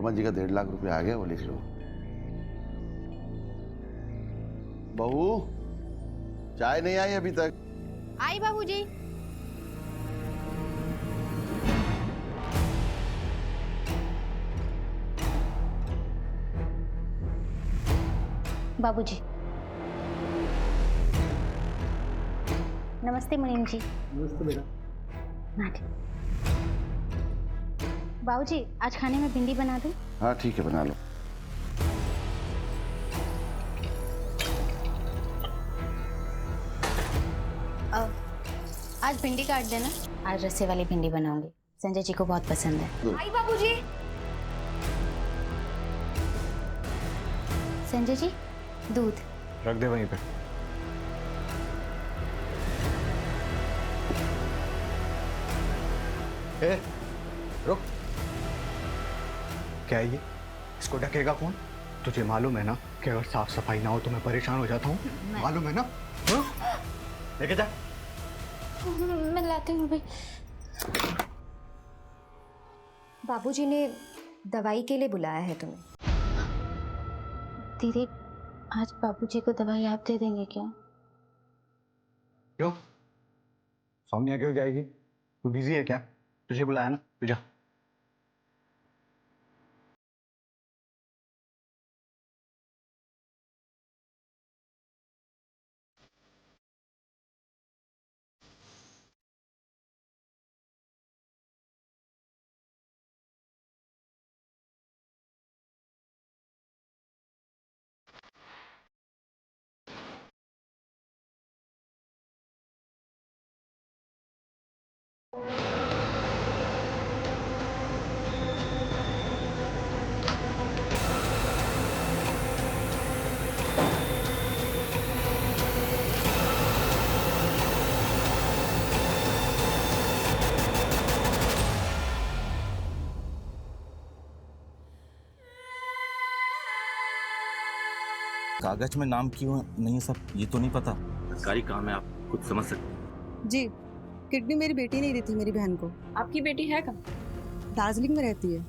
वर्मा जी का 1.5 लाख रुपए आ गया, वो लिख लो। बहू, चाय नहीं आई अभी तक? आई बाबूजी। बाबूजी। नमस्ते मुनीम जी। नमस्ते बेटा। बाबूजी, आज खाने में भिंडी बना दूं? हाँ ठीक है, बना लो। आज भिंडी काट देना। आज रस्से वाली भिंडी बनाऊंगी, संजय जी को बहुत पसंद है। आई बाबूजी। संजय जी, दूध रख दे वहीं पे। ए, रुक। क्या है ये? इसको ढकेगा कौन? तुझे मालूम है ना कि अगर साफ सफाई ना हो तो मैं परेशान हो जाता हूँ, मालूम है ना? लेके जा। मैं लाती हूँ भाई। बाबूजी ने दवाई के लिए बुलाया है तुम्हें। दीदी, आज बाबूजी को दवाई आप दे देंगे क्या? क्यों? सौम्या क्यों जाएगी? तू बिजी है क्या? तुझे बुलाया ना, तू जा। कागज में नाम क्यों नहीं सब ये तो नहीं पता। सरकारी काम है, आप खुद समझ सकते हैं। जी, किडनी मेरी बेटी ने दी थी मेरी बहन को। आपकी बेटी है कहाँ? दार्जिलिंग में रहती है,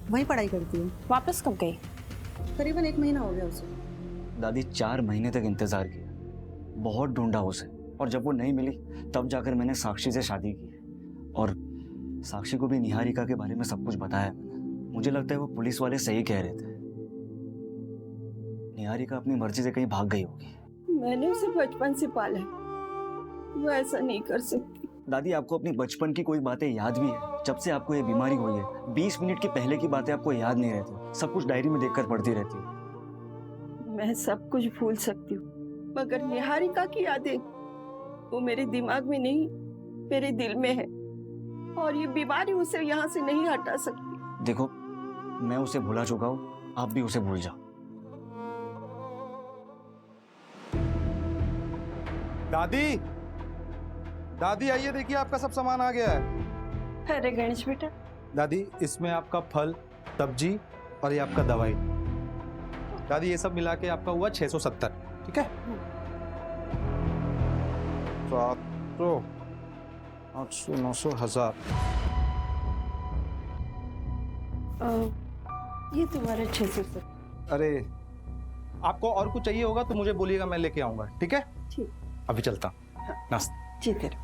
वहीं पढ़ाई करती है। वापस कब गई? करीबन 1 महीना हो गया उसे। दादी 4 महीने तक इंतजार किया, बहुत ढूंढा उसे, और जब वो नहीं मिली तब जाकर मैंने साक्षी से शादी की। और साक्षी को भी निहारिका के बारे में सब कुछ बताया मैंने। मुझे लगता है वो पुलिस वाले सही कह रहे थे, निहारिका अपनी मर्जी से कहीं भाग गई होगी। मैंने उसे बचपन से पाला है, वो ऐसा नहीं कर सकती। दादी, आपको अपनी बचपन की कोई बातें याद भी है? जब से आपको ये बीमारी हुई है 20 मिनट के पहले की बातें आपको याद नहीं रहती, सब कुछ डायरी में देखकर पढ़ती रहती हूँ। मैं सब कुछ भूल सकती हूँ, मगर निहारिका की यादें वो मेरे दिमाग में नहीं, मेरे दिल में है, और ये बीमारी उसे यहाँ से नहीं हटा सकती। देखो, मैं उसे भुला चुका हूँ, आप भी उसे भूल जाओ। दादी, दादी आइए, देखिए आपका सब सामान आ गया है। अरे गणेश बेटा। दादी, इसमें आपका फल, सब्जी और ये आपका दवाई। दादी, ये सब मिला के आपका हुआ 670, ठीक है? 700, 800, 900, 1000। ये तुम्हारा 670। अरे, आपको और कुछ चाहिए होगा तो मुझे बोलिएगा, मैं लेके आऊंगा, ठीक है? ठीक। अभी चलता हूँ। नाश्ता। जी तेरा।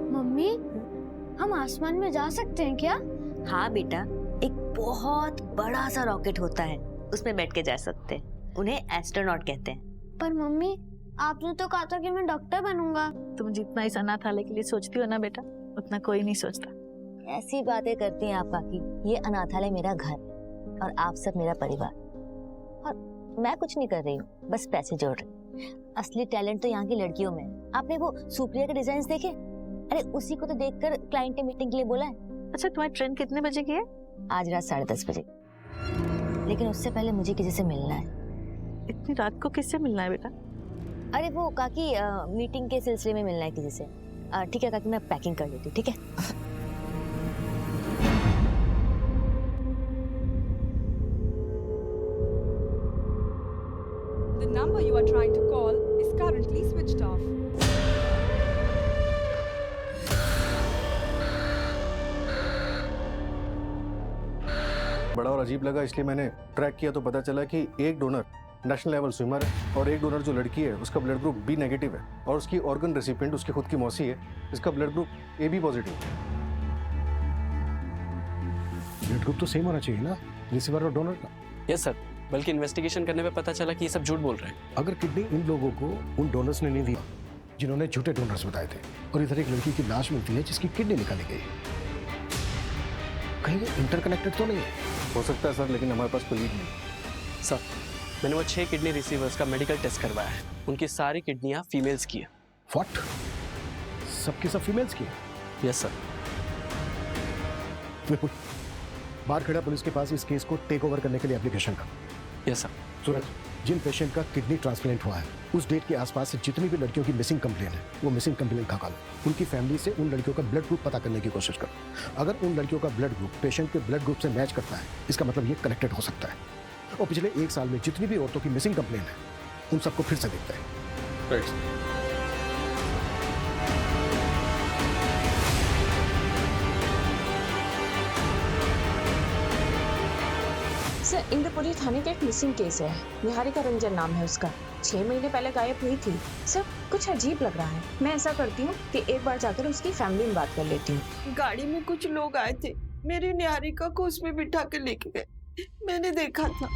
मम्मी, हम आसमान में जा सकते हैं क्या? हाँ बेटा, एक बहुत बड़ा सा रॉकेट होता है, उसमें बैठ के जा सकते हैं। उन्हें एस्ट्रोनॉट कहते हैं। पर मम्मी, आपने तो कहा था कि मैं डॉक्टर बनूंगा। तुम जितना इस अनाथालय के लिए सोचती हो ना बेटा, उतना कोई नहीं सोचता। ऐसी बातें करती हैं आप काकी। ये अनाथालय मेरा घर और आप सब मेरा परिवार, और मैं कुछ नहीं कर रही हूँ, बस पैसे जोड़ रही हूँ। असली टैलेंट तो यहाँ की लड़कियों में है। आपने वो सुप्रिया के डिजाइन देखे? अरे उसी को तो देखकर क्लाइंट ने मीटिंग के लिए बोला है। अच्छा, तुम्हारी ट्रेन कितने बजे की है? आज रात 10:30 बजे, लेकिन उससे पहले मुझे किसी से मिलना है। इतनी रात को किससे मिलना है बेटा? अरे वो काकी, मीटिंग के सिलसिले में मिलना है किसी से। ठीक है काकी, मैं पैकिंग कर लेती हूँ, ठीक है? बड़ा और अजीब लगा, इसलिए मैंने ट्रैक किया तो पता चला कि एक डोनर नेशनल लेवल स्विमर है और एक डोनर जो लड़की है उसका ब्लड ग्रुप बी नेगेटिव है और उसकी ऑर्गन रेसिपिएंट उसकी खुद की मौसी है, इसका blood group A B positive है। ब्लड ग्रुप तो सेम होना चाहिए ना रिसीवर और डोनर का। यस सर, बल्कि इन्वेस्टिगेशन करने पे पता चला कि ये सब झूठ बोल रहे हैं। अगर किडनी इन लोगों को उन डोनर्स ने नहीं दी जिन्होंने झूठे डोनर्स बताए थे और इधर एक लड़की की लाश मिलती है जिसकी किडनी निकाली गई, कहीं ये इंटरकनेक्टेड तो नहीं है? हो सकता है सर, लेकिन हमारे पास कोई लीड नहीं। सर, मैंने वो 6 किडनी रिसीवर्स का मेडिकल टेस्ट करवाया है, उनकी सारी किडनियां फीमेल्स की है। व्हाट? सबकी सब फीमेल्स की? Yes sir. बिल्कुल। बारखेड़ा पुलिस के पास इस केस को टेक ओवर करने के लिए एप्लीकेशन कर। Yes sir. सूरज, जिन पेशेंट का किडनी ट्रांसप्लांट हुआ है उस डेट के आसपास से जितनी भी लड़कियों की मिसिंग कंप्लेन है वो मिसिंग कंप्लेन खा लो। उनकी फैमिली से उन लड़कियों का ब्लड ग्रुप पता करने की कोशिश करो। अगर उन लड़कियों का ब्लड ग्रुप पेशेंट के ब्लड ग्रुप से मैच करता है इसका मतलब ये कनेक्टेड हो सकता है। और पिछले 1 साल में जितनी भी औरतों की मिसिंग कंप्लेन है उन सबको फिर से देखते हैं। राइट। सर, इंद्रपुरी थाने का एक मिसिंग केस है। निहारिका रंजन नाम है उसका। 6 महीने पहले गायब हुई थी। सर, कुछ अजीब लग रहा है। मैं ऐसा करती हूँ कि एक बार जाकर उसकी फैमिली में बात कर लेती हूँ। गाड़ी में कुछ लोग आए थे, मेरी निहारिका को उसमें बिठा के लेके गए, मैंने देखा था।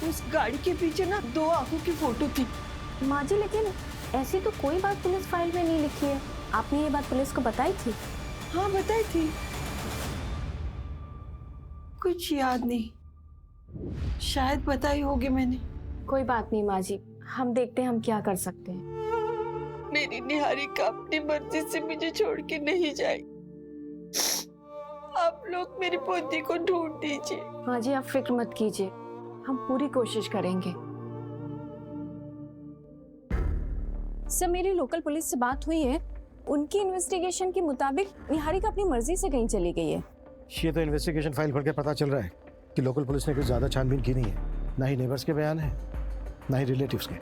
उस गाड़ी के पीछे ना 2 आंखों की फोटो थी। माँ जी, लेकिन ऐसी तो कोई बात पुलिस फाइल में नहीं लिखी है। आपने ये बात पुलिस को बताई थी? हाँ, बताई थी। कुछ याद नहीं, शायद बताई होगी मैंने। कोई बात नहीं माँ जी, हम देखते हैं हम क्या कर सकते हैं। मेरी निहारिका अपनी मर्जी से मुझे छोड़ के नहीं जाएगी। आप लोग मेरी पोती को ढूंढ दीजिए। माँ जी, आप फिक्र मत कीजिए, हम पूरी कोशिश करेंगे। सर, मेरी लोकल पुलिस से बात हुई है। उनकी इन्वेस्टिगेशन के मुताबिक निहारिका अपनी मर्जी से कहीं चली गई है। ये तो इन्वेस्टिगेशन फाइल पढ़ के पता चल रहा है कि लोकल पुलिस ने कुछ ज्यादा छानबीन की नहीं है। ना ही नेबर्स के बयान है, ना ही रिलेटिव्स के।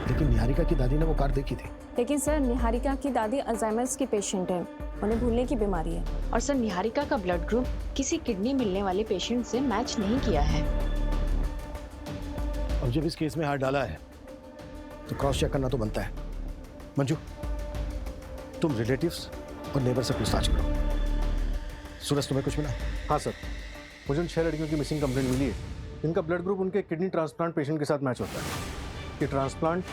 लेकिन निहारिका की दादी ने वो कार देखी थी। लेकिन सर, निहारिका की दादी अल्जाइमर्स की पेशेंट है, उन्हें भूलने की बीमारी है। और सर, निहारिका का ब्लड ग्रुप किसी किडनी मिलने वाले पेशेंट से मैच नहीं किया है। अब जब इस केस में हाथ डाला है तो क्रॉस चेक करना तो बनता है। मंजू, तुम रिलेटिव्स और नेबर से पूछताछ करो। सूरज, तुम्हें कुछ मिला? हाँ सर, मुझे उन 6 लड़कियों की मिसिंग कंप्लेंट मिली है। इनका ब्लड ग्रुप उनके किडनी ट्रांसप्लांट पेशेंट के साथ मैच होता है। ये ट्रांसप्लांट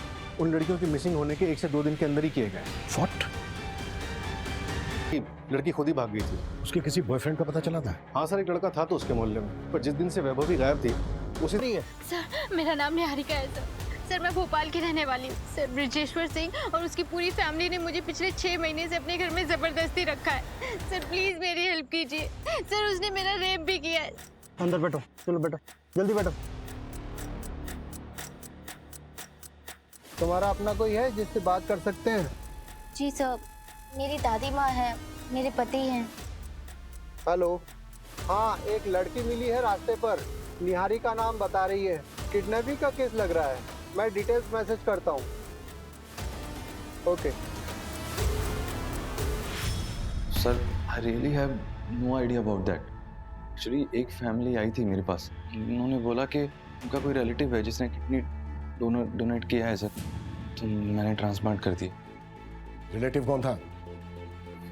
उन लड़कियों की मिसिंग होने के 1 से 2 दिन के अंदर ही किए गए। व्हाट? लड़की खुद ही भाग गई थी। उसके किसी बॉयफ्रेंड का पता चला था? हाँ सर, एक लड़का था तो उसके मोहल्ले में, पर जिस दिन से वैभवी गायब थी उसी नहीं है। सर, मेरा नाम निहारिका है सर। सर, मैं भोपाल की रहने वाली हूँ। सर, ब्रिजेश्वर सिंह और उसकी पूरी फैमिली ने मुझे पिछले 6 महीने से अपने घर में जबरदस्ती रखा है। सर, प्लीज मेरी हेल्प कीजिए। सर, उसने मेरा रेप भी किया है। अंदर बैठो, चलो बैठो, जल्दी बैठो। तुम्हारा अपना कोई है जिससे बात कर सकते हैं? जी सर, मेरी दादी माँ है, मेरे पति हैं। हेलो, हाँ, एक लड़की मिली है रास्ते पर, निहारिका नाम बता रही है। किडनैपिंग का केस लग रहा है। मैं डिटेल्स मैसेज करता हूँ। Okay sir, I really have no idea about that. Actually एक फैमिली आई थी मेरे पास, उन्होंने बोला कि उनका कोई रिलेटिव है जिसने किडनी डोनेट किया है सर, तो मैंने ट्रांसप्लांट कर दिया। रिलेटिव कौन था?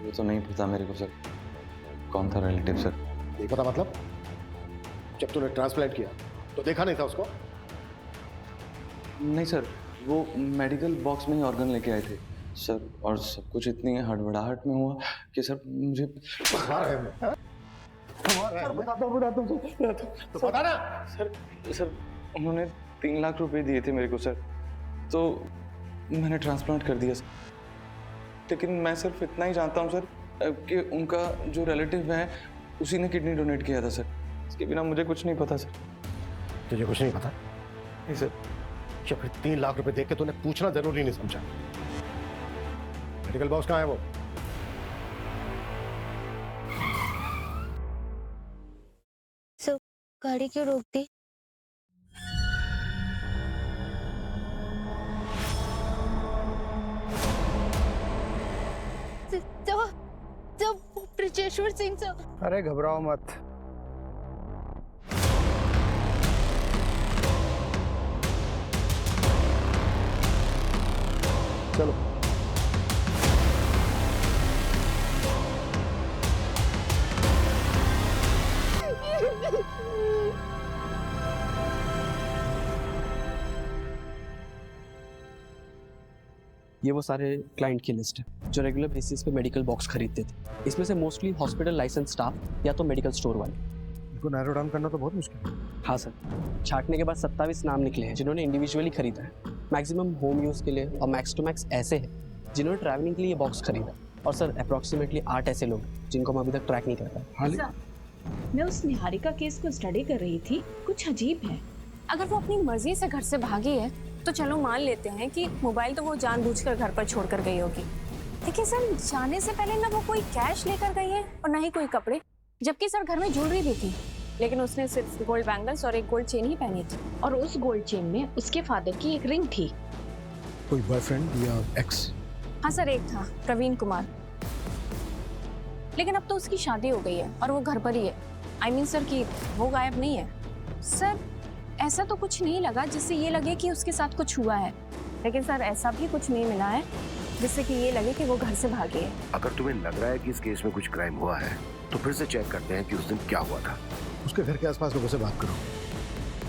वो तो नहीं पता मेरे को सर, कौन था रिलेटिव सर। नहीं पता मतलब? जब तूने ट्रांसप्लांट किया तो देखा नहीं था उसको? नहीं सर, वो मेडिकल बॉक्स में ही ऑर्गन लेके आए थे सर, और सब कुछ इतनी हड़बड़ाहट में हुआ कि सर मुझे तो पता ना सर उन्होंने 3 लाख रुपए दिए थे मेरे को सर, तो मैंने ट्रांसप्लांट कर दिया सर। लेकिन मैं सिर्फ इतना ही जानता हूँ सर कि उनका जो रिलेटिव है उसी ने किडनी डोनेट किया था सर, इसके बिना मुझे कुछ नहीं पता सर। तुझे कुछ नहीं पता? नहीं सर। या फिर 3 लाख रुपए देख के तूने पूछना जरूरी नहीं समझा? मेडिकल बॉक्स कहाँ है वो? सर, गाड़ी क्यों रोक दी? तो ब्रिजेश्वर सिंह सर। अरे घबराओ मत। चलो। ये वो सारे क्लाइंट की लिस्ट है जो रेगुलर बेसिस पे मेडिकल बॉक्स खरीदते थे। इसमें से मोस्टली हॉस्पिटल लाइसेंस स्टाफ या तो मेडिकल स्टोर वाले। इनको नैरो डाउन करना तो बहुत मुश्किल है। हाँ सर, छांटने के बाद 27 नाम निकले हैं जिन्होंने इंडिविजुअली खरीदा है। मैक्सिमम होम यूज़ के लिए और मैक्स टू मैक्स ऐसे हैं जिन्होंने ट्रैवलिंग के लिए ये बॉक्स खरीदा। और सर अप्रॉक्सीमेटली 8 ऐसे लोग जिनको हम अभी तक ट्रैक नहीं कर पाए। मैं उस निहारिका केस को स्टडी कर रही थी, कुछ अजीब है। अगर वो अपनी मर्जी से घर से भागी है तो चलो मान लेते हैं कि मोबाइल तो वो जानबूझकर घर पर छोड़कर गई होगी। देखिए सर, जाने से पहले ना वो कोई कैश लेकर गई है और ना ही कोई कपड़े, जबकि सर घर में ज्वेलरी भी थी, लेकिन उसने सिर्फ गोल्ड बैंगल्स और एक गोल्ड चेन ही पहनी थी। और उस गोल्ड चेन में उसके फादर की एक रिंग थी। कोई बॉयफ्रेंड या एक्स? हाँ सर, एक था प्रवीण कुमार, लेकिन अब तो उसकी शादी हो गई है और वो घर पर ही है। आई मीन सर कि वो गायब नहीं है। सर ऐसा तो कुछ नहीं लगा जिससे ये लगे कि उसके साथ कुछ हुआ है, लेकिन सर ऐसा भी कुछ नहीं मिला है जिससे कि ये लगे कि वो घर से भागी है। अगर तुम्हें लग रहा है कि इस केस में कुछ क्राइम हुआ है तो फिर से चेक करते हैं कि उस दिन क्या हुआ था। उसके घर के आसपास लोगों से बात करो।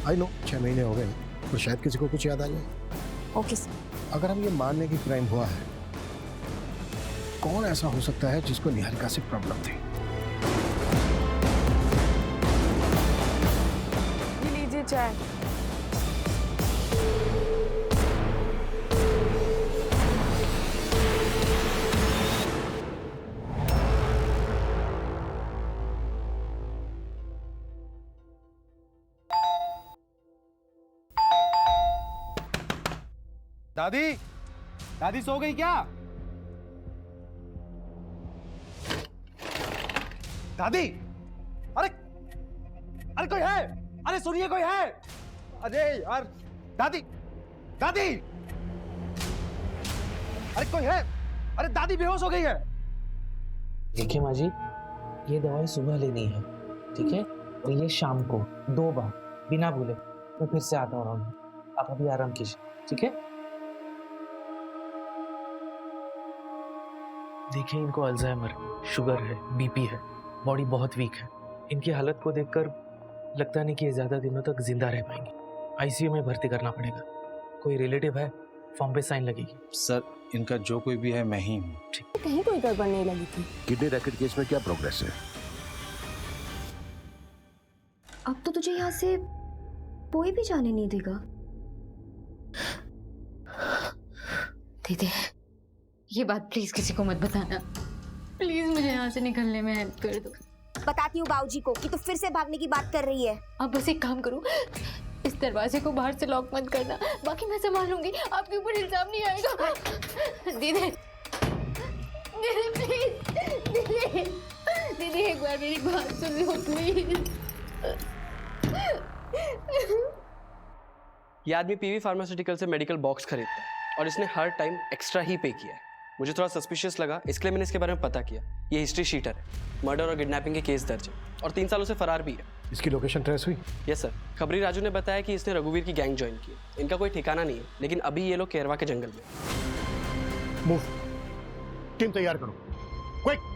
आई नो 6 महीने हो गए तो शायद किसी को कुछ याद आ जाए। Okay sir. अगर हम ये मान लें कि क्राइम हुआ है, कौन ऐसा हो सकता है जिसको निहारिका से प्रॉब्लम थी? लीजिए चाय। दादी, दादी सो गई क्या? दादी, अरे अरे कोई है? अरे सुनिए, कोई है? अरे यार, दादी, दादी, अरे कोई है? अरे दादी बेहोश हो गई है। देखिए माँ जी, ये दवाई सुबह लेनी है, ठीक है? और ये शाम को 2 बार, बिना भूले। मैं फिर से आता हूँ, आप अभी आराम कीजिए, ठीक है? देखिए, इनको अल्जाइमर, शुगर है, बीपी है, बॉडी बहुत वीक है। इनकी हालत को देखकर लगता नहीं कि ये ज़्यादा दिनों तक जिंदा रह पाएंगे। आईसीयू में भर्ती करना पड़ेगा। कोई रिलेटिव है? फॉर्म पे साइन लगेगी। सर, इनका जो कोई भी है मैं ही हूँ। कहीं कोई गड़बड़ नहीं लगी थी। किडनी रैकेट केस में क्या प्रोग्रेस है? अब तो तुझे यहाँ से कोई भी जाने नहीं देगा। दीदी, ये बात प्लीज किसी को मत बताना। प्लीज मुझे यहाँ से निकलने में हेल्प कर दो। बताती हूँ बाबूजी को कि तू फिर से भागने की बात कर रही है। आप बस एक काम करो, इस दरवाजे को बाहर से लॉक मत करना, बाकी मैं संभाल लूंगी। आपके ऊपर इल्जाम नहीं आएगा। दीदी, दीदी प्लीज, दीदी, दीदी एक बार मेरी बात सुन लो प्लीज। ये आदमी पीवी फार्मास्यूटिकल से मेडिकल बॉक्स खरीदता है और इसने हर टाइम एक्स्ट्रा ही पे किया है। मुझे थोड़ा सस्पिशियस लगा, इसलिए मैंने इसके बारे में पता किया। ये हिस्ट्री शीटर है, मर्डर और किडनैपिंग के केस दर्ज है और 3 सालों से फरार भी है। इसकी लोकेशन ट्रेस हुई? Yes sir. खबरी राजू ने बताया कि इसने रघुवीर की गैंग ज्वाइन की है। इनका कोई ठिकाना नहीं है, लेकिन अभी ये लोग केरवा के जंगल में। मूव, टीम तैयार करो, क्विक।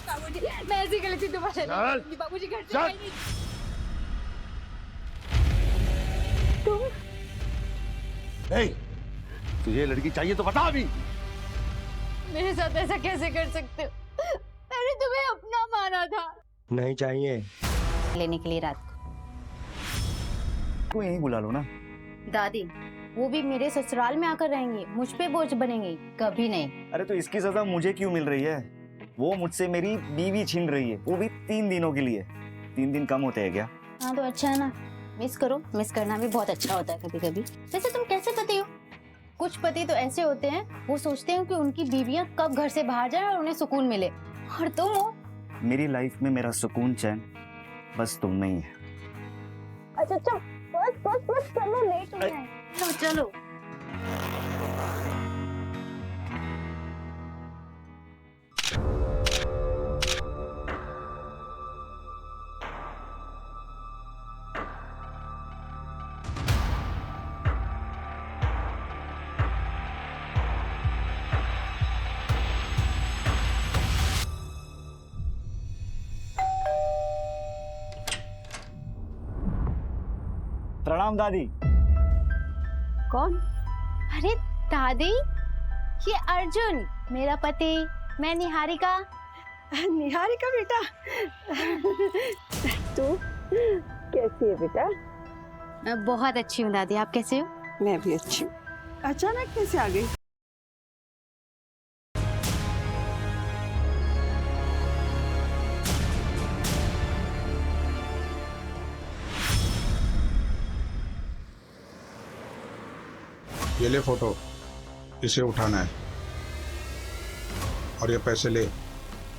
बाबूजी, मैं ऐसी गलती दोबारा नहीं करूंगी। बाबूजी घर से तुझे लड़की चाहिए तो बता अभी। मेरे साथ ऐसा कैसे कर सकते हो? मैंने तुम्हें अपना माना था। नहीं चाहिए। लेने के लिए रात को यहीं बुला लो ना। दादी, वो भी मेरे ससुराल में आकर रहेंगी, मुझ पे बोझ बनेंगी? कभी नहीं। अरे तो इसकी सजा मुझे क्यों मिल रही है? वो मुझसे मेरी बीवी छीन रही है, वो भी 3 दिनों के लिए। 3 दिन कम होते हैं क्या? हाँ तो अच्छा है ना, मिस करो। मिस करना भी बहुत अच्छा होता है कभी कभी। वैसे तुम कैसे पति हो? कुछ पति तो ऐसे होते हैं, वो सोचते हैं कि उनकी बीवियां कब घर से बाहर जाए और उन्हें सुकून मिले। और तुम हो? मेरी लाइफ में मेरा सुकून चैन बस तुम में ही है। अच्छा अच्छा, बस चलो, लेट हो रहा है। चलो। प्रणाम दादी। कौन? अरे दादी, ये अर्जुन मेरा पति, मैं निहारिका। निहारिका बेटा, तू कैसी है बेटा? मैं बहुत अच्छी हूँ दादी, आप कैसे हो? मैं भी अच्छी हूँ। अचानक कैसे आ गई? ये ले फोटो, इसे उठाना है और ये पैसे ले।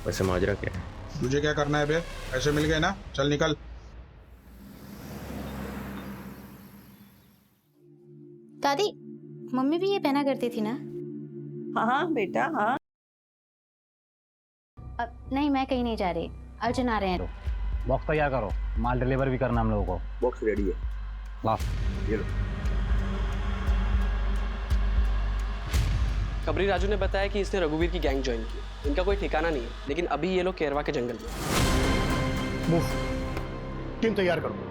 वैसे माजरा क्या है? तुझे क्या करना है बे? पैसे मिल गए ना, चल निकल। दादी, मम्मी भी ये पहना करती थी ना? हाँ बेटा, हाँ। अब नहीं, मैं कहीं नहीं जा रही, अर्जुन आ रहे हैं। बॉक्स तैयार करो, माल डिलीवर भी करना हम लोगों को। बॉक्स रेडी है। ला ये लो। खबरी राजू ने बताया कि इसने रघुवीर की गैंग ज्वाइन की। इनका कोई ठिकाना नहीं है, लेकिन अभी ये लोग केरवा के जंगल में। मूव, टीम तैयार करो।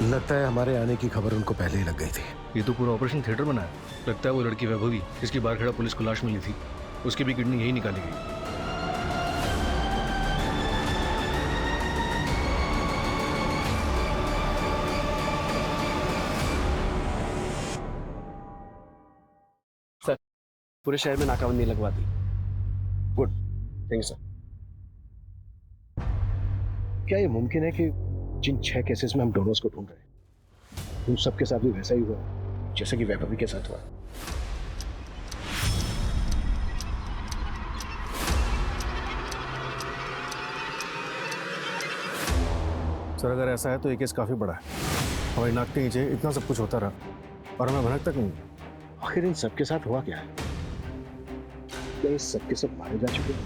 लगता है हमारे आने की खबर उनको पहले ही लग गई थी। ये तो पूरा ऑपरेशन थिएटर बना है। लगता है वो लड़की वैभवी, जिसकी बारखेड़ा पुलिस को लाश मिली थी, उसकी भी किडनी यही निकाली गई। सर, पूरे शहर में नाकाबंदी लगवा दी। Good, thank you sir. क्या ये मुमकिन है कि जिन 6 केसेस में हम डोनर्स को ढूंढ रहे हैं, उन सब के साथ भी वैसा ही हुआ जैसे कि वैभवी के साथ हुआ? सर अगर ऐसा है तो ये केस काफी बड़ा है। हमारी नाक के नीचे इतना सब कुछ होता रहा और हमें भनक तक नहीं। आखिर इन सबके साथ हुआ क्या है? क्या ये सबके सब मारे जा चुके हैं?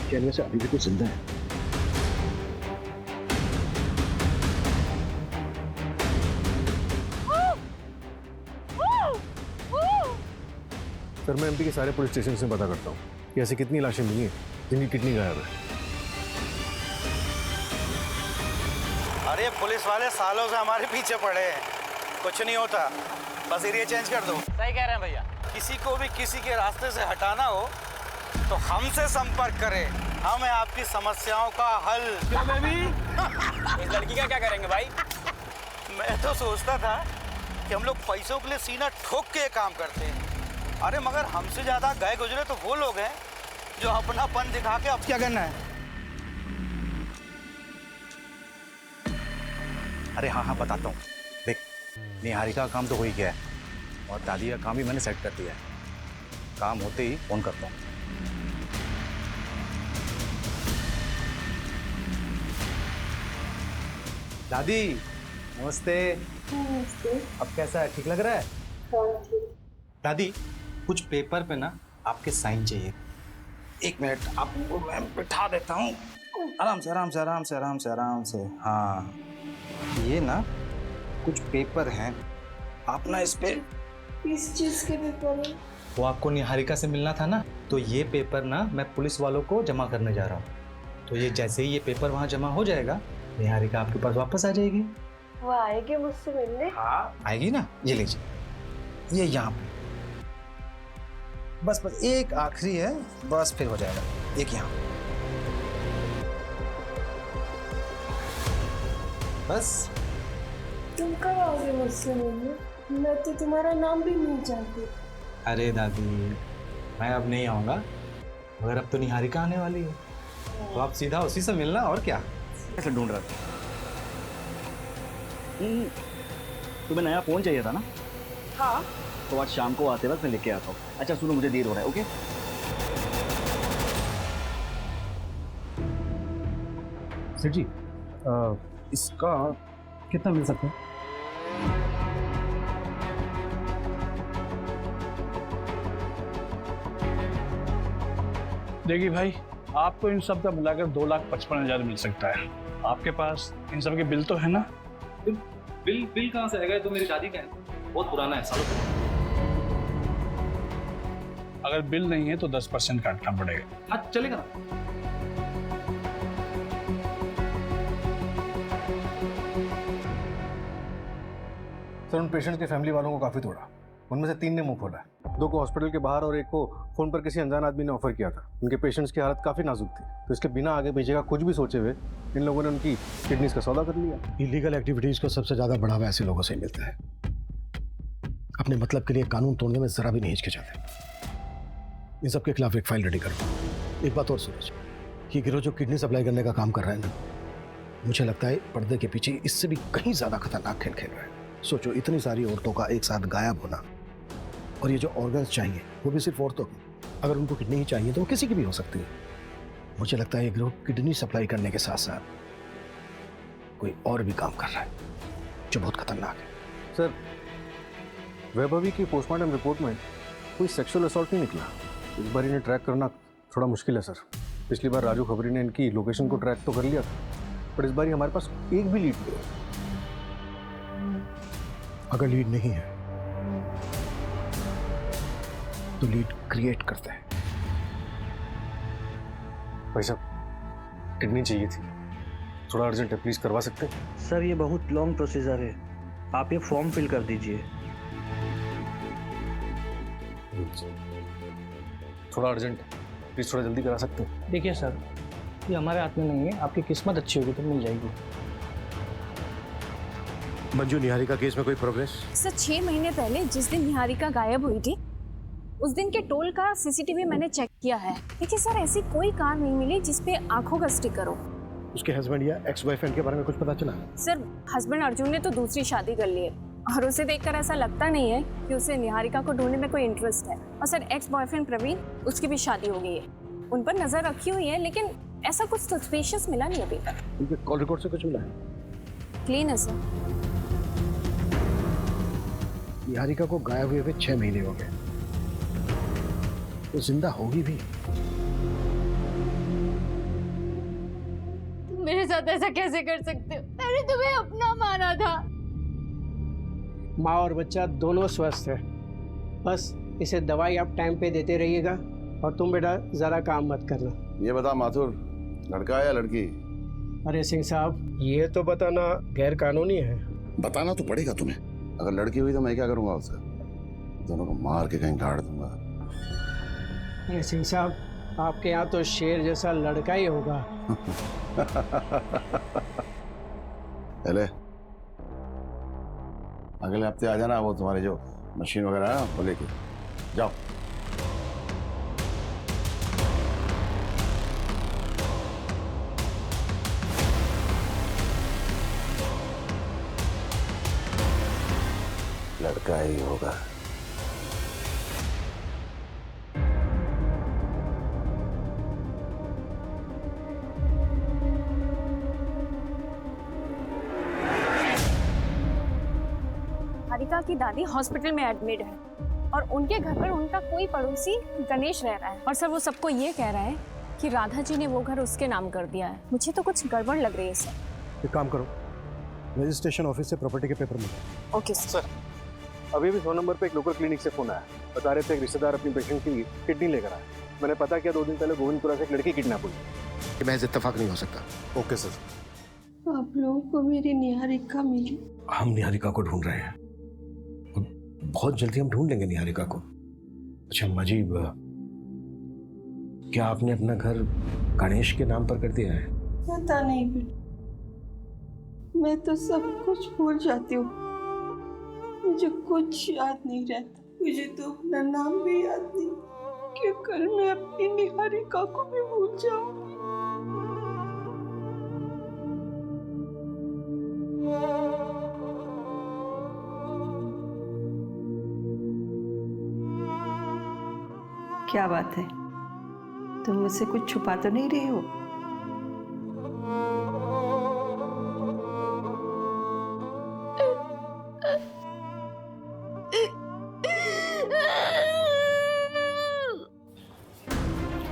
क्या इनमें से अभी भी कुछ जिंदा है? सर मैं एमपी के सारे पुलिस स्टेशन से पता करता हूँ कि ऐसी कितनी लाशें मिली हैं जिनकी किडनी गायब है। अरे पुलिस वाले सालों से हमारे पीछे पड़े हैं, कुछ नहीं होता, बस एरिया चेंज कर दो। सही कह रहे हैं भैया। किसी को भी किसी के रास्ते से हटाना हो तो हमसे संपर्क करें, हम है आपकी समस्याओं का हल। क्या बेबी? इस लड़की का क्या करेंगे भाई? मैं तो सोचता था कि हम लोग पैसों के लिए सीना ठोक के काम करते हैं, अरे मगर हमसे ज्यादा गए गुजरे तो वो लोग हैं जो अपनापन दिखा के अब क्या करना है। अरे हाँ बताता हूँ। देख, निहारिका का काम तो हो ही गया है और दादी का काम भी मैंने सेट कर दिया है। काम होते ही फोन करता हूँ। दादी, नमस्ते। अब कैसा है, ठीक लग रहा है? दादी कुछ पेपर पे ना आपके साइन चाहिए। एक मिनट, आपको मैं बिठा देता हूँ। आराम से आराम से आराम से आराम से आराम से। हाँ, ये ना कुछ पेपर हैं, आप ना इस पे। किस चीज के पेपर है? वो आपको निहारिका से मिलना था ना, तो ये पेपर ना मैं पुलिस वालों को जमा करने जा रहा हूँ। तो ये जैसे ही ये पेपर वहाँ जमा हो जाएगा, निहारिका आपके पास वापस आ जाएगी। वो आएगी मुझसे मिलने? हाँ आएगी ना, ये लीजिए, ये यहाँ पे। बस बस एक आखिरी है, बस फिर हो जाएगा। एक यहाँ, बस। तुम कब आओगे मुझसे मिलने? मैं तो तुम्हारा नाम भी नहीं जानती। अरे दादी, मैं अब नहीं आऊँगा, मगर अब तो निहारिका आने वाली है, तो आप सीधा उसी से मिलना, और क्या। कैसे ढूंढ रहा था? तुम्हें नया फ़ोन चाहिए था ना? हाँ। तो आज शाम को आते वक्त मैं लेके आता हूँ। अच्छा सुनो, मुझे देर हो रहा है, ओके? सेठ जी, इसका कितना मिल सकता है? देखिए भाई, आपको इन सब का मिलाकर 2,55,000 मिल सकता है। आपके पास इन सब के बिल तो है ना? बिल कहाँ से आएगा? ये तो मेरी दादी का है, बहुत पुराना है, सालों पुराना। अगर बिल नहीं है तो 10% काटना पड़ेगा। हाँ चलेगा ना। सर, उन पेशेंट्स के फैमिली वालों को काफ़ी तोड़ा। उनमें से 3 ने मुंह खोला, 2 को हॉस्पिटल के बाहर और 1 को फ़ोन पर किसी अनजान आदमी ने ऑफर किया था। उनके पेशेंट्स की हालत काफ़ी नाजुक थी, तो इसके बिना आगे पीछे का कुछ भी सोचे हुए इन लोगों ने उनकी किडनीज का सौदा कर लिया। इलीगल एक्टिविटीज़ को सबसे ज़्यादा बढ़ावा ऐसे लोगों से ही मिलता है। अपने मतलब के लिए कानून तोड़ने में ज़रा भी नहीं हिचकिचाते। इन सब के खिलाफ एक फाइल रेडी करो। एक बात और सूरज, ये गिरोह जो किडनी सप्लाई करने का काम कर रहा है ना, मुझे लगता है पर्दे के पीछे इससे भी कहीं ज़्यादा खतरनाक खेल खेल रहा है। सोचो, इतनी सारी औरतों का एक साथ गायब होना, और ये जो ऑर्गन्स चाहिए वो भी सिर्फ औरतों को। अगर उनको किडनी ही चाहिए तो वो किसी की भी हो सकती है। मुझे लगता है ये गिरोह किडनी सप्लाई करने के साथ साथ कोई और भी काम कर रहा है जो बहुत खतरनाक है। सर, वैभवी की पोस्टमार्टम रिपोर्ट में कोई सेक्सुअल असॉल्ट नहीं निकला। इस बार इन्हें ट्रैक करना थोड़ा मुश्किल है सर। पिछली बार राजू खबरी ने इनकी लोकेशन को ट्रैक तो कर लिया था, पर इस बार हमारे पास एक भी लीड नहीं है। अगर लीड नहीं है तो लीड क्रिएट करते हैं। भाई साहब, किडनी चाहिए थी, थोड़ा अर्जेंट है, प्लीज करवा सकते हैं? सर ये बहुत लॉन्ग प्रोसीजर है, आप ये फॉर्म फिल कर दीजिए। थोड़ा अर्जेंट है, प्लीज थोड़ा जल्दी करा सकते हैं? देखिए सर, ये हमारे हाथ में नहीं है, आपकी किस्मत अच्छी होगी तो मिल जाएगी। मंजू, निहारिका केस में कोई प्रोग्रेस? सर 6 महीने पहले जिस दिन निहारिका गायब हुई थी, उस दिन के टोल का सीसीटीवी मैंने चेक किया है। देखिए सर, ऐसी कोई कार नहीं मिली जिसपे आंखों का स्टिकर हो। उसके हस्बैंड या एक्स बॉयफ्रेंड के बारे में कुछ पता चला? सर, हस्बैंड अर्जुन ने तो दूसरी शादी कर ली है, और उसे देखकर ऐसा लगता नहीं है कि उसे निहारिका को ढूंढने में कोई इंटरेस्ट है। और सर, एक्स बॉयफ्रेंड प्रवीण, उसकी भी शादी हो गई है। उन पर नजर रखी हुई है, लेकिन ऐसा कुछ सस्पिशियस मिला नहीं अभी तक। उनके कॉल रिकॉर्ड से कुछ मिला है? क्लीन है सर। निहारिका को गायब हुए 6 महीने हो गए, वो जिंदा होगी भी? तुम मेरे साथ ऐसा कैसे कर सकते हो? मैंने तुम्हें अपना माना था। माँ और बच्चा दोनों स्वस्थ है, बस इसे दवाई आप टाइम पे देते रहिएगा, और तुम बेटा ज़रा काम मत करना। ये बता माथुर, लड़का है या लड़की? अरे सिंह साहब, ये तो बताना गैर कानूनी है। बताना तो पड़ेगा तुम्हें। अगर लड़की हुई तो मैं क्या करूंगा उससे? दोनों को मार के कहीं गाड़ दूंगा। अरे सिंह साहब, आपके यहाँ तो शेर जैसा लड़का ही होगा। पहले अगले हफ्ते आ जाना, वो तुम्हारी जो मशीन वगैरह है वो लेके जाओ। लड़का ही होगा। निहारिका की दादी हॉस्पिटल में एडमिट है और उनके घर पर उनका कोई पड़ोसी गणेश रह रहा है। और सर वो सबको ये कह रहा है कि राधा जी ने वो घर उसके नाम कर दिया है। मुझे तो कुछ गड़बड़ लग रही है सर। एक काम करो, रजिस्ट्रेशन ऑफिस से प्रॉपर्टी के पेपर मिले। Okay sir. अभी भी 100 नंबर पे एक लोकल क्लिनिक से फोन आया, बता रहे थे एक रिश्तेदार अपनी पेशेंट की किडनी लेकर आया। मैंने पता किया 2 दिन पहले गोविंदपुरा से एक लड़की किडनैप हुई। कि महज इत्तेफाक नहीं हो सकता। Okay sir. आप लोगों को मेरी निहारिका मिली? हम निहारिका को ढूंढ रहे हैं और बहुत जल्दी हम ढूंढ लेंगे निहारिका को। अच्छा अम्मा जी, क्या आपने अपना घर गणेश के नाम पर कर दिया है? पता नहीं बेटा, मैं तो सब कुछ भूल जाती हूँ, मुझे कुछ याद नहीं रहता। मुझे तो अपना नाम भी याद नहीं कि कल मैं अपनी निहारिका को भी भूल जाऊंगी। क्या बात है, तुम मुझसे कुछ छुपा तो नहीं रही हो?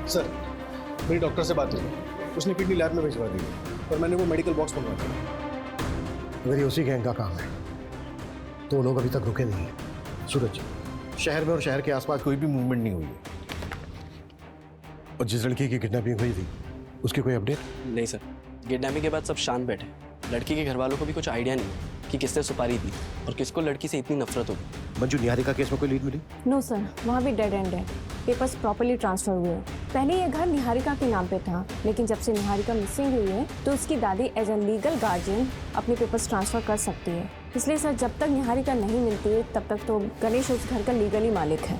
सर, मेरी डॉक्टर से बात हुई, उसने किडनी लैब में भिजवा दी और मैंने वो मेडिकल बॉक्स मंगवा दिया। अगर ये उसी गैंग का काम है तो वो लोग अभी तक रुके नहीं हैं। सूरज, शहर में और शहर के आसपास कोई भी मूवमेंट नहीं हुई है। और जिस लड़की की किडनैपिंग हुई थी उसकी कोई अपडेट? नहीं सर, किडनैपिंग के बाद सब शांत बैठे। लड़की के घर वालों को भी कुछ आइडिया नहीं कि किसने सुपारी दी और किसको लड़की से इतनी नफरत होगी। मंजू, निहारिका केस में कोई लीड मिली? नो सर, वहाँ भी डेड एंड है। पेपर्स प्रॉपर्ली ट्रांसफर हुए। पहले ये घर निहारिका के नाम पे था, लेकिन जब से निहारिका मिसिंग हुई है तो उसकी दादी एज ए लीगल गार्जियन अपने पेपर्स ट्रांसफर कर सकती है। इसलिए सर, जब तक निहारिका नहीं मिलती है तब तक तो गणेश उस घर का लीगली मालिक है।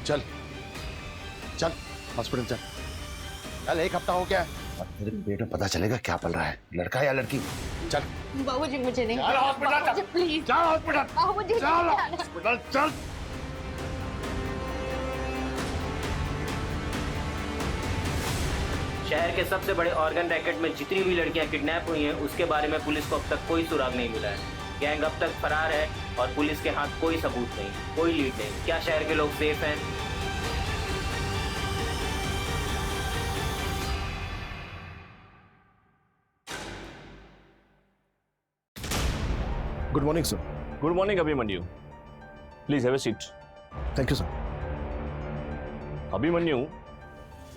चल चल हॉस्पिटल चल। चल, 1 हफ्ता हो गया, तेरे पेट में पता चलेगा क्या पल रहा है, लड़का या लड़की। चल बाबूजी, मुझे नहीं। चल हॉस्पिटल, प्लीज चल हॉस्पिटल, बाबूजी, चल हॉस्पिटल, चल। शहर के सबसे बड़े ऑर्गन रैकेट में जितनी भी लड़कियां किडनैप हुई हैं उसके बारे में पुलिस को अब तक कोई सुराग नहीं मिला है। गैंग अब तक फरार है और पुलिस के हाथ कोई सबूत नहीं, कोई लीड नहीं। क्या शहर के लोग सेफ हैं? Good morning sir. Good morning Abhimanyu, please have a seat. Thank you sir. Abhimanyu,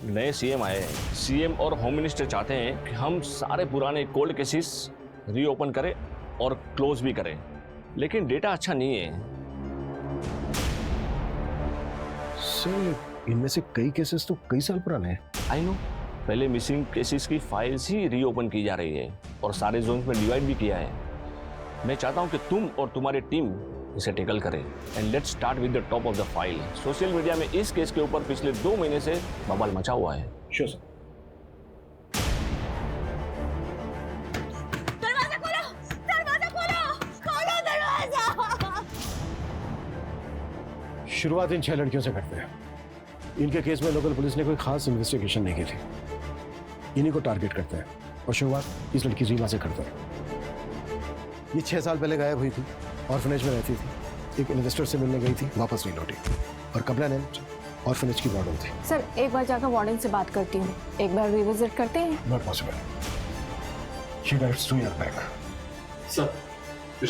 नए सीएम आए हैं। सीएम और होम मिनिस्टर चाहते हैं कि हम सारे पुराने कोल्ड केसेस रीओपन करें और क्लोज भी करें, लेकिन डेटा अच्छा नहीं है। सर, इनमें से कई केसेस तो कई साल पुराने हैं। आई नो, पहले मिसिंग केसेस की फाइल्स ही रीओपन की जा रही है और सारे जोन में डिवाइड भी किया है। मैं चाहता हूं कि तुम और तुम्हारी टीम इसे टेकल करें and let's start with the top of the file. Social media में इस केस के ऊपर पिछले 2 महीने से बवाल मचा हुआ है। Sure sir. दरवाजा खोलो, दरवाजा खोलो, खोलो दरवाजा। शुरुआत इन 6 लड़कियों से करते हैं। इनके केस में लोकल पुलिस ने कोई खास इन्वेस्टिगेशन नहीं की थी। इन्हीं को टारगेट करते हैं और शुरुआत इस लड़की रीमा से करते हैं। ये 6 साल पहले गायब हुई थी, ऑर्फनेज में रहती थी, एक इन्वेस्टर से मिलने गई थी, वापस नहीं लौटी और कंप्लेनेंट ऑर्फनेज की वार्डन थी। सर, एक बार जाकर वार्डन से बात करती हूँ, एक बार रिविजिट करते हैं। Not possible, she dives 2 years back। Sir,